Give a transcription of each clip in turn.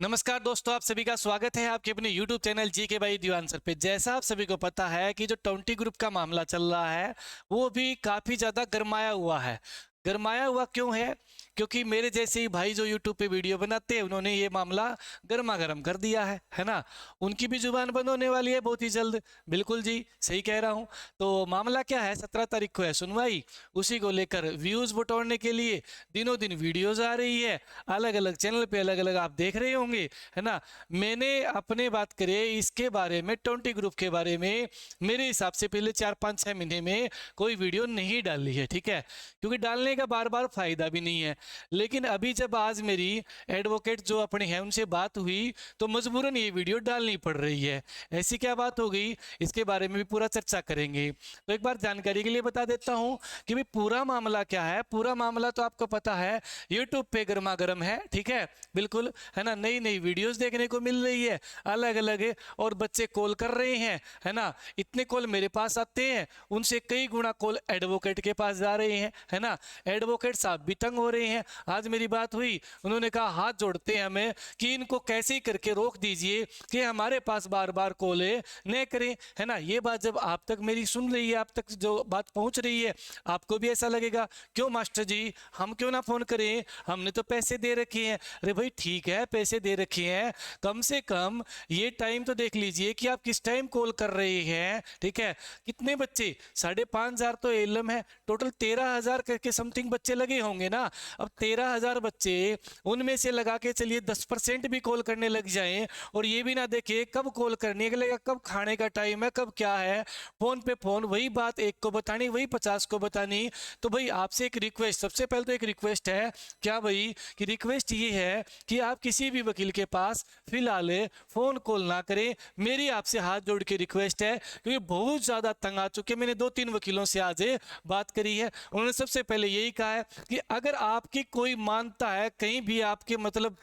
नमस्कार दोस्तों, आप सभी का स्वागत है आपके अपने YouTube चैनल जी के भाई दीवान सर पे। जैसा आप सभी को पता है कि जो 20 ग्रुप का मामला चल रहा है वो भी काफ़ी ज़्यादा गरमाया हुआ है। गरमाया हुआ क्यों है? क्योंकि मेरे जैसे ही भाई जो YouTube पे वीडियो बनाते हैं उन्होंने ये मामला गर्मा गर्म कर दिया है ना। उनकी भी जुबान बंद होने वाली है बहुत ही जल्द। बिल्कुल जी, सही कह रहा हूँ। तो मामला क्या है, 17 तारीख को है सुनवाई। उसी को लेकर व्यूज़ बटोरने के लिए दिनों दिन वीडियोज़ आ रही है, अलग अलग चैनल पे अलग अलग आप देख रहे होंगे, है ना। मैंने अपने बात करें इसके बारे में, 20 ग्रुप के बारे में, मेरे हिसाब से पहले 4-5-6 महीने में कोई वीडियो नहीं डाली है, ठीक है, क्योंकि डालने का बार बार फायदा भी नहीं है। लेकिन अभी जब आज मेरी एडवोकेट जो अपने हैं उनसे बात हुई तो मजबूरन ये वीडियो डालनी पड़ रही है। ऐसी क्या बात हो गई, इसके बारे में भी पूरा चर्चा करेंगे। तो एक बार जानकारी के लिए बता देता हूँ कि भाई पूरा मामला क्या है। पूरा मामला तो आपको पता है, यूट्यूब पे गर्मा गर्म है, ठीक है, बिल्कुल, है ना। नई नई वीडियोस देखने को मिल रही है अलग अलग है, और बच्चे कॉल कर रहे हैं, है ना। इतने कॉल मेरे पास आते हैं, उनसे कई गुना कॉल एडवोकेट के पास जा रहे हैं, है ना। एडवोकेट साहब भी तंग हो रहे हैं। आज मेरी बात हुई, उन्होंने कहा हाथ जोड़ते हैं हमें कि इनको कैसे ही करके रोक दीजिए कि हमारे पास बार बार कॉल न करें, है ना। ये बात जब आप तक मेरी सुन रही है, आप तक जो बात पहुंच रही है, आपको भी ऐसा लगेगा क्यों मास्टर जी हम क्यों ना फोन करें, हमने तो पैसे दे रखे हैं। अरे भाई ठीक है, पैसे दे रखे हैं, कम से कम ये टाइम तो देख लीजिए कि आप किस टाइम कॉल कर रहे हैं, ठीक है। कितने बच्चे, 5,500 तो एलम है, टोटल 13,000 के समथिंग बच्चे लगे होंगे ना। अब 13,000 बच्चे, उनमें से लगा के चलिए 10% भी कॉल करने लग जाएं, और ये भी ना देखे कब कॉल करने के लिए, कब खाने का टाइम है, कब क्या है, फोन पे फोन वही बात एक को बतानी, वही 50 को बतानी। तो भाई आपसे एक रिक्वेस्ट, सबसे पहले तो एक रिक्वेस्ट है, क्या भाई कि रिक्वेस्ट ये है कि आप किसी भी वकील के पास फिलहाल फोन कॉल ना करें। मेरी आपसे हाथ जोड़ के रिक्वेस्ट है, क्योंकि बहुत ज़्यादा तंग आ चुके। मैंने 2-3 वकीलों से आज बात करी है, उन्होंने सबसे पहले यही कहा है कि अगर आपकी कोई मानता है कहीं भी, आपके मतलब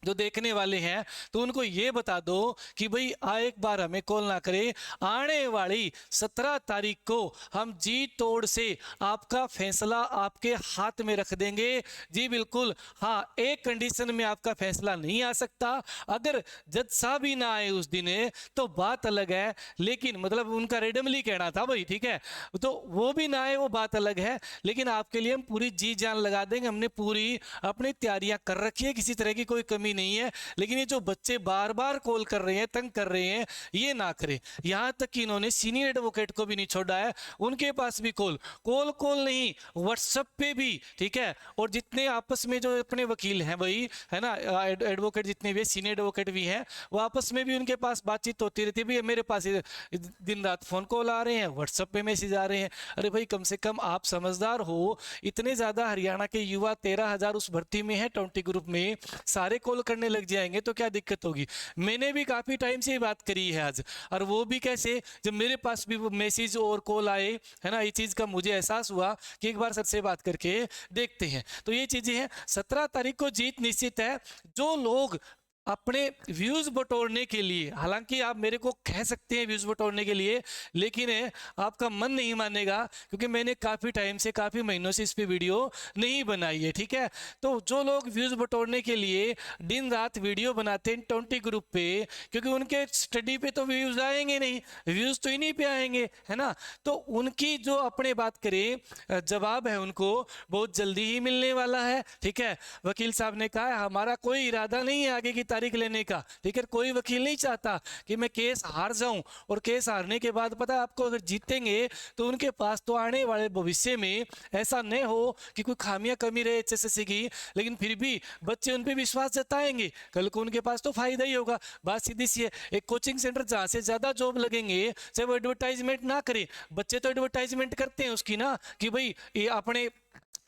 जो देखने वाले हैं, तो उनको ये बता दो कि भाई एक बार हमें कॉल ना करें। आने वाली 17 तारीख को हम जी तोड़ से आपका फैसला आपके हाथ में रख देंगे। जी बिल्कुल, हाँ, एक कंडीशन में आपका फैसला नहीं आ सकता, अगर जज साहब ही ना आए उस दिन तो बात अलग है, लेकिन मतलब उनका रेडमली कहना था भाई, ठीक है, तो वो भी ना आए वो बात अलग है, लेकिन आपके लिए हम पूरी जी जान लगा देंगे। हमने पूरी अपनी तैयारियां कर रखी है, किसी तरह की कोई कमी नहीं है। लेकिन ये जो बच्चे बार बार कॉल कर रहे हैं, तंग कर रहे हैं, ये ना करें। यहां तक कि इन्होंने सीनियर एडवोकेट को भी नहीं छोड़ा है, उनके पास भी कॉल कॉल कॉल नहीं, व्हाट्सएप पे भी, ठीक है। और जितने आपस में जो अपने वकील हैं वही, है ना, एडवोकेट जितने भी सीनियर एडवोकेट भी हैं, वो आपस में भी उनके पास बातचीत होती रहती है। भाई मेरे पास दिन रात फोन कॉल आ रहे हैं, व्हाट्सएप पे मैसेज आ रहे हैं। अरे भाई कम से कम आप समझदार हो, इतने ज्यादा हरियाणा के युवा 13,000 उस भर्ती में है 20 ग्रुप में, सारे कॉल करने लग जाएंगे तो क्या दिक्कत होगी। मैंने भी काफी टाइम से बात करी है आज, और वो भी कैसे, जब मेरे पास भी वो मैसेज और कॉल आए, है ना, ये चीज का मुझे एहसास हुआ कि एक बार सर से बात करके देखते हैं। तो ये चीजें हैं, 17 तारीख को जीत निश्चित है। जो लोग अपने व्यूज बटोरने के लिए, हालांकि आप मेरे को कह सकते हैं व्यूज बटोरने के लिए, लेकिन आपका मन नहीं मानेगा, क्योंकि मैंने काफ़ी टाइम से, काफ़ी महीनों से इस पे वीडियो नहीं बनाई है, ठीक है। तो जो लोग व्यूज बटोरने के लिए दिन रात वीडियो बनाते हैं 20 ग्रुप पे, क्योंकि उनके स्टडी पे तो व्यूज आएंगे नहीं, व्यूज तो इन्हीं पे आएंगे, है ना। तो उनकी जो अपने बात करें जवाब है उनको बहुत जल्दी ही मिलने वाला है, ठीक है। वकील साहब ने कहा है हमारा कोई इरादा नहीं है आगे की तारीख लेने का, ठीक है। कोई वकील नहीं चाहता कि मैं केस हार जाऊं, और केस हारने के बाद पता है आपको, अगर जीतेंगे तो उनके पास तो आने वाले भविष्य में ऐसा न हो कि कोई खामियां कमी रहे एचएसएससी की, लेकिन फिर भी बच्चे उन पे विश्वास जताएंगे, कल को उनके पास तो फायदा ही होगा। बात सीधी सी है, एक कोचिंग सेंटर जहां से ज्यादा जॉब लगेंगे, चाहे वो एडवर्टाइजमेंट ना करे, बच्चे तो एडवर्टाइजमेंट करते हैं उसकी ना, कि भाई ये अपने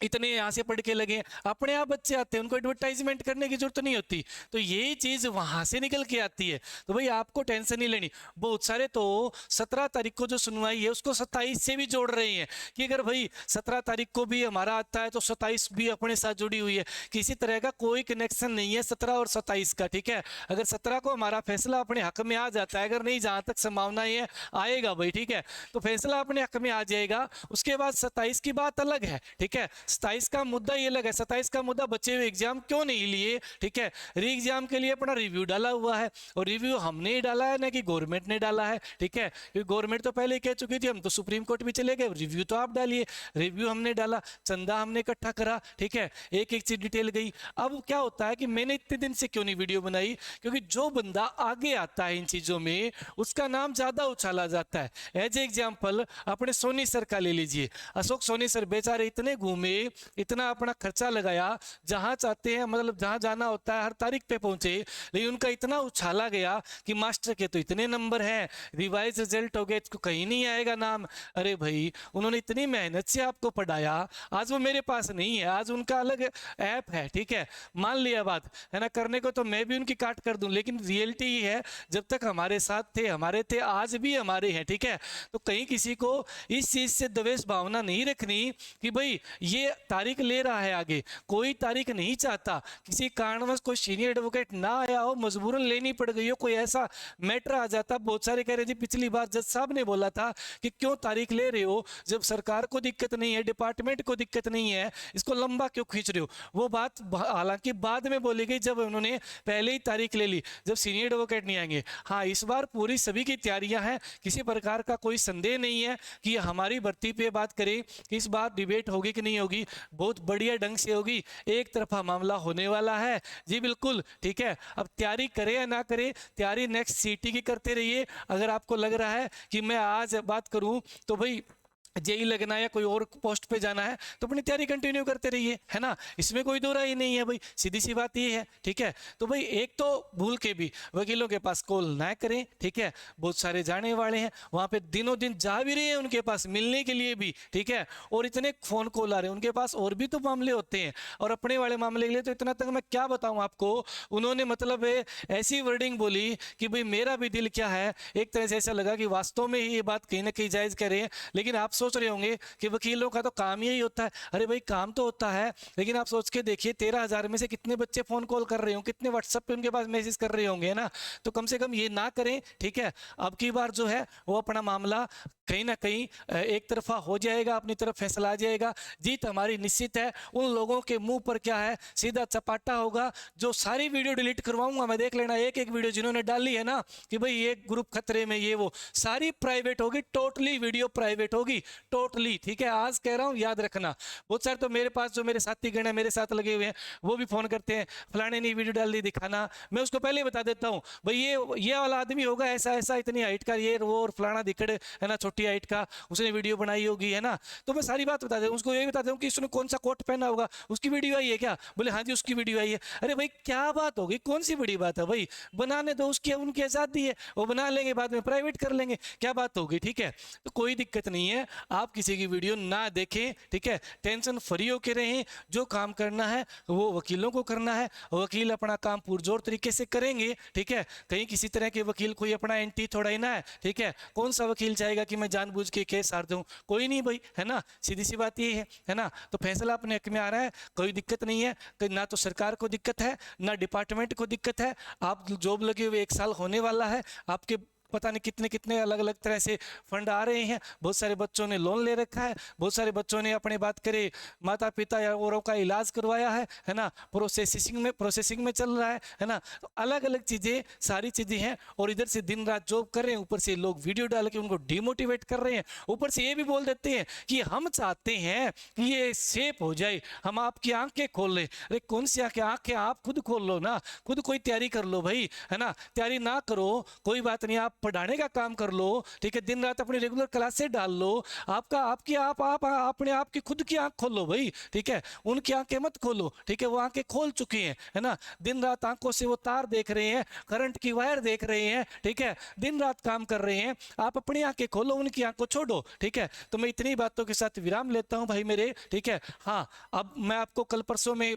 इतने यहाँ से पढ़ के लगे, अपने आप बच्चे आते हैं, उनको एडवर्टाइजमेंट करने की जरूरत नहीं होती। तो ये चीज वहां से निकल के आती है। तो भाई आपको टेंशन नहीं लेनी। बहुत सारे तो 17 तारीख को जो सुनवाई है उसको 27 से भी जोड़ रहे हैं, कि अगर भाई 17 तारीख को भी हमारा आता है तो 27 भी अपने साथ जुड़ी हुई है। किसी तरह का कोई कनेक्शन नहीं है 17 और 27 का, ठीक है। अगर 17 को हमारा फैसला अपने हक में आ जाता है, अगर नहीं, जहां तक संभावना है आएगा भाई, ठीक है, तो फैसला अपने हक में आ जाएगा। उसके बाद 27 की बात अलग है, ठीक है। 27 का मुद्दा ये लगा, 27 का मुद्दा बचे हुए एग्जाम क्यों नहीं लिए, ठीक है। री एग्जाम के लिए अपना रिव्यू डाला हुआ है, और रिव्यू हमने ही डाला है ना कि गवर्नमेंट ने डाला है, ठीक है। क्योंकि गवर्नमेंट तो पहले ही कह चुकी थी हम तो सुप्रीम कोर्ट भी चले गए, रिव्यू तो आप डालिए। रिव्यू हमने डाला, चंदा हमने इकट्ठा करा, ठीक है, एक एक चीज डिटेल गई। अब क्या होता है कि मैंने इतने दिन से क्यों नहीं वीडियो बनाई, क्योंकि जो बंदा आगे आता है इन चीजों में उसका नाम ज्यादा उछाला जाता है। एज एग्जाम्पल अपने सोनी सर का ले लीजिए। अशोक सोनी सर बेचारे इतने घूमे, इतना अपना खर्चा लगाया, जहां चाहते हैं मतलब जहां जाना होता है हर तारीख पे पहुंचे, लेकिन उनका इतना उछाला गया कि मास्टर के तो इतने नंबर हैं, रिवाइज रिजल्ट हो गए तो कहीं नहीं आएगा नाम। अरे भाई उन्होंने इतनी मेहनत से आपको पढ़ाया, आज वो मेरे पास नहीं है, आज उनका अलग ऐप है, ठीक है, मान लिया बात है ना, करने को तो मैं भी उनकी काट कर दूं, लेकिन रियलिटी ये है जब तक हमारे साथ थे हमारे थे, आज भी हमारे हैं, ठीक है। तो कहीं किसी को इस चीज से द्वेष भावना नहीं रखनी कि भाई ये तारीख ले रहा है आगे, कोई तारीख नहीं चाहता, किसी कारणवश कोई सीनियर एडवोकेट ना आया हो, मजबूरन लेनी पड़ गई हो, कोई ऐसा मैटर आ जाता। बहुत सारे कह रहे जी पिछली बार जज साहब ने बोला था कि क्यों तारीख ले रहे हो, जब सरकार को दिक्कत नहीं है, डिपार्टमेंट को दिक्कत नहीं है, इसको लंबा क्यों खींच रहे हो। वो बात हालांकि बाद में बोली गई जब उन्होंने पहले ही तारीख ले ली, जब सीनियर एडवोकेट नहीं आएंगे। हाँ इस बार पूरी सभी की तैयारियां हैं, किसी प्रकार का कोई संदेह नहीं है कि हमारी भर्ती पे बात करें कि इस बार डिबेट होगी कि नहीं होगी, बहुत बढ़िया ढंग से होगी, एक तरफा मामला होने वाला है जी, बिल्कुल, ठीक है। अब तैयारी करें या ना करें, तैयारी नेक्स्ट सीटी की करते रहिए। अगर आपको लग रहा है कि मैं आज बात करूं तो भाई जेई लगना है या कोई और पोस्ट पे जाना है तो अपनी तैयारी कंटिन्यू करते रहिए, है ना, इसमें कोई दो राय नहीं है भाई, सीधी सी बात ये है, ठीक है। तो भाई एक तो भूल के भी वकीलों के पास कॉल ना करें, ठीक है, बहुत सारे जाने वाले हैं वहां पे, दिनों दिन जा भी रहे हैं उनके पास मिलने के लिए भी, ठीक है, और इतने फोन कॉल आ रहे हैं उनके पास, और भी तो मामले होते हैं, और अपने वाले मामले के लिए तो इतना तक मैं क्या बताऊं आपको, उन्होंने मतलब ऐसी वर्डिंग बोली कि भाई मेरा भी दिल क्या है, एक तरह से ऐसा लगा कि वास्तव में ही ये बात कहीं ना कहीं जायज कर रहे हैं। लेकिन आप सोच रहे होंगे कि वकीलों का तो काम यही होता है, अरे भाई काम तो होता है, लेकिन आप सोच के देखिए 13,000 में से कितने बच्चे फोन कॉल कर रहे होंगे, कितने व्हाट्सएप पे उनके पास मैसेज कर रहे होंगे, है ना। तो कम से कम ये ना करें, ठीक है। अब की बार जो है वो अपना मामला कहीं ना कहीं एक तरफा हो जाएगा, अपनी तरफ फैसला आ जाएगा, जीत हमारी निश्चित है। उन लोगों के मुंह पर क्या है सीधा चपाटा होगा, जो सारी वीडियो डिलीट करवाऊंगा मैं, देख लेना एक एक वीडियो जिन्होंने डाली है ना कि भाई ये ग्रुप खतरे में, ये वो सारी प्राइवेट होगी, टोटली वीडियो प्राइवेट होगी, टोटली, ठीक है। आज कह रहा हूं याद रखना। बहुत सारे तो मेरे पास जो मेरे साथी गण है मेरे साथ लगे हुए हैं वो भी फोन करते हैं, फलाने ने वीडियो डाल दी दिखाना, मैं उसको पहले ही बता देता हूं भाई ये वाला आदमी होगा ऐसा ऐसा, इतनी हाइट का, ये वो, और फलाना दिखड़ है ना, छोटी हाइट का, उसने वीडियो बनाई होगी, है ना। तो मैं सारी बात बता दूं, उसको ये बता दूं कि उसने कौन सा कोट पहना होगा, उसकी वीडियो आई है क्या, बोले हाँ जी उसकी वीडियो आई है। अरे भाई क्या बात होगी, कौन सी बड़ी बात है भाई, बनाने दो, उसकी उनकी आजादी है, वो बना लेंगे, बाद में प्राइवेट कर लेंगे, क्या बात होगी, ठीक है। तो कोई दिक्कत नहीं है, आप किसी की वीडियो ना देखें, ठीक है, टेंशन फ्री होके रहें, जो काम करना है वो वकीलों को करना है, वकील अपना काम पुरजोर तरीके से करेंगे, ठीक है। कहीं किसी तरह के वकील कोई अपना एंटी थोड़ा ही ना है, ठीक है, कौन सा वकील चाहेगा कि मैं जानबूझ के केस हार दूं, कोई नहीं भाई, है ना, सीधी सी बात ये है ना। तो फैसला अपने हक में आ रहा है, कोई दिक्कत नहीं है, ना तो सरकार को दिक्कत है ना डिपार्टमेंट को दिक्कत है, आप जॉब लगे हुए 1 साल होने वाला है, आपके पता नहीं कितने कितने अलग अलग तरह से फंड आ रहे हैं, बहुत सारे बच्चों ने लोन ले रखा है, बहुत सारे बच्चों ने अपने बात करे माता पिता या औरों का इलाज करवाया है ना, प्रोसेसिंग में चल रहा है ना। तो अलग अलग चीज़ें सारी चीज़ें हैं, और इधर से दिन रात जॉब कर रहे हैं, ऊपर से लोग वीडियो डाल के उनको डिमोटिवेट कर रहे हैं, ऊपर से ये भी बोल देते हैं कि हम चाहते हैं कि ये सेफ हो जाए, हम आपकी आंखें खोल लें। अरे कौन सी आंखें, आप खुद खोल लो ना, खुद कोई तैयारी कर लो भाई, है ना। तैयारी ना करो कोई बात नहीं, आप पढ़ाने का काम कर लो, ठीक है, दिन रात अपनी रेगुलर क्लासेस डाल लो, आपकी आप अपने आप की खुद की आंख खोलो भाई, ठीक है, उनकी आंखें मत खोलो, ठीक है, वो आंखें खोल चुकी हैं, है ना, दिन रात आंखों से वो तार देख रहे हैं, करंट की वायर देख रहे हैं, ठीक है, दिन रात काम कर रहे हैं, आप अपनी आंखें खोलो, उनकी आंख को छोड़ो, ठीक है। तो मैं इतनी बातों के साथ विराम लेता हूं भाई मेरे, ठीक है। हाँ अब मैं आपको कल परसों में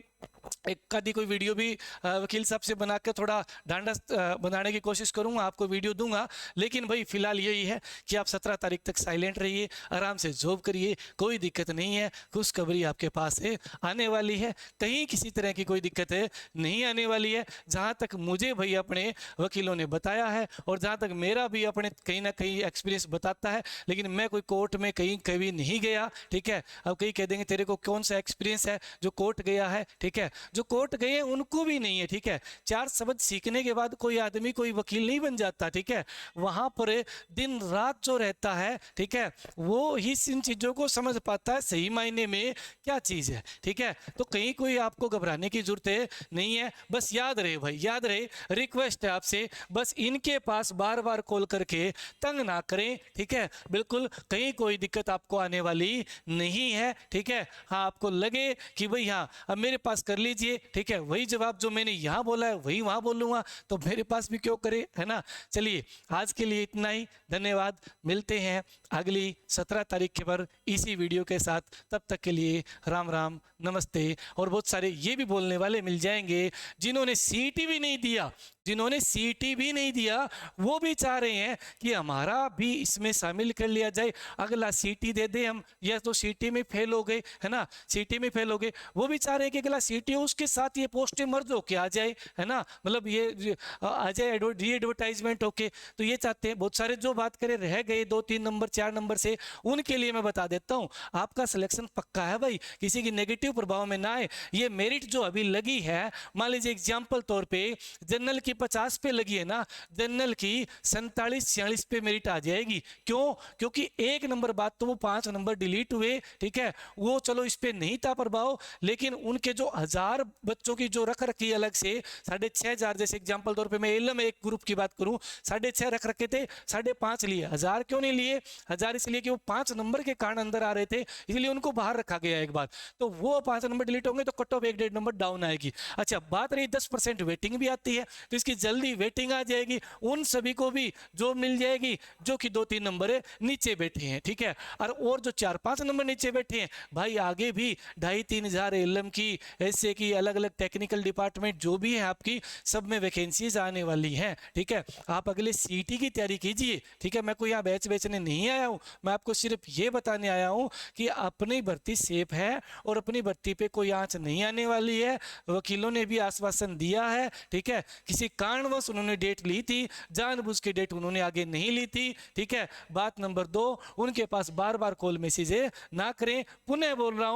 एक आधी कोई वीडियो भी वकील साहब से बना के थोड़ा ढांढस बनाने की कोशिश करूंगा, आपको वीडियो दूंगा। लेकिन भाई फिलहाल यही है कि आप 17 तारीख तक साइलेंट रहिए, आराम से जॉब करिए, कोई दिक्कत नहीं है, खुशखबरी आपके पास है, आने वाली है, कहीं किसी तरह की कोई दिक्कत है नहीं आने वाली है। जहाँ तक मुझे भाई अपने वकीलों ने बताया है और जहाँ तक मेरा भी अपने कहीं ना कहीं एक्सपीरियंस बताता है, लेकिन मैं कोई कोर्ट में कहीं कभी नहीं गया, ठीक है। अब कहीं कह देंगे तेरे को कौन सा एक्सपीरियंस है जो कोर्ट गया है, ठीक है। जो कोर्ट गए हैं उनको भी नहीं है, ठीक है। 4 शब्द सीखने के बाद कोई आदमी कोई वकील नहीं बन जाता, ठीक है। वहां पर दिन रात जो रहता है, ठीक है, वो ही इन चीजों को समझ पाता है सही मायने में क्या चीज है, ठीक है। तो कहीं कोई आपको घबराने की जरूरत नहीं है। बस याद रहे भाई, याद रहे, रिक्वेस्ट है आपसे, बस इनके पास बार बार कॉल करके तंग ना करें, ठीक है। बिल्कुल कहीं कोई दिक्कत आपको आने वाली नहीं है, ठीक है। हाँ, आपको लगे कि भाई हाँ अब मेरे पास कर लीजिए, ठीक है, वही जवाब जो मैंने यहाँ बोला है वही वहाँ बोलूँगा, तो मेरे पास भी क्यों करे, है ना। चलिए आज के लिए इतना ही, धन्यवाद। मिलते हैं अगली 17 तारीख के पर इसी वीडियो के साथ। तब तक के लिए राम राम, नमस्ते। और बहुत सारे ये भी बोलने वाले मिल जाएंगे जिन्होंने सीटी भी नहीं दिया, जिन्होंने सीटी भी नहीं दिया, वो भी चाह रहे हैं कि हमारा भी इसमें शामिल कर लिया जाए, अगला सीटी दे दे हम, या तो सीटी में फेल हो गए, है ना, सीटी में फेल हो गए, वो भी चाह रहे हैं कि अगला सीटी हो उसके साथ ये पोस्टें मर्ज होके आ जाए, है ना, मतलब ये आ जाए री एडवर्टाइजमेंट होके। तो ये चाहते हैं। बहुत सारे जो बात करें रह गए 2-3 नंबर 4 नंबर से, उनके लिए मैं बता देता हूँ आपका सिलेक्शन पक्का है भाई, किसी की नेगेटिव प्रभाव में ना आए। ये मेरिट जो अभी लगी है, मान लीजिए एग्जाम्पल तौर पर जनरल की 50 पे लगी है ना, जनरल की 47-46 पे मेरिट आ जाएगी। क्यों? क्योंकि 1 नंबर बाद तो वो 5 नंबर डिलीट हुए, ठीक है, वो चलो इस पे नहीं था प्रभाव, लेकिन उनके जो 1000 बच्चों की जो रख रखी अलग से 6500, जैसे एग्जांपल तौर पे मैं एलएम एक ग्रुप की बात करूं, 6.5 रख रखे थे, 5.5 लिए। 1000 क्यों नहीं लिए? 1000 इसलिए कि वो 5 नंबर के कारण अंदर आ रहे थे, इसलिए उनको बाहर रखा गया एक बार। तो वो 5 नंबर डिलीट होंगे तो कट ऑफ 1-1.5 नंबर डाउन आएगी। अच्छा, बात रही 10% वेटिंग भी आती है, तो इसकी जल्दी वेटिंग आ जाएगी, उन सभी को भी जॉब मिल जाएगी जो कि 2-3 नंबर नीचे बैठे हैं, ठीक है। और जो 4-5 नंबर नीचे बैठे हैं भाई, आगे भी 2,500-3 हजार एलएम की, ऐसे की अलग अलग टेक्निकल डिपार्टमेंट जो भी है आपकी, सब में वैकेंसीज आने वाली हैं, ठीक है। आप अगले सीटी की तैयारी कीजिए, ठीक है। मैं कोई यहाँ बैच बेचने नहीं आया हूँ, मैं आपको सिर्फ ये बताने आया हूँ कि अपनी भर्ती सेफ है और अपनी भर्ती पे कोई आंच नहीं आने वाली है। वकीलों ने भी आश्वासन दिया है, ठीक है। किसी कारणवश उन्होंने डेट ली थी, जानबूझ के डेट उन्होंने आगे नहीं ली थी, ठीक है। बात नंबर 2, उनके पास बार बार कॉल मैसेज ना करें, पुनः बोल रहा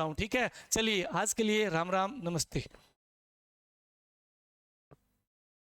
हूं, ठीक है। चलिए आज के लिए राम राम, नमस्ते।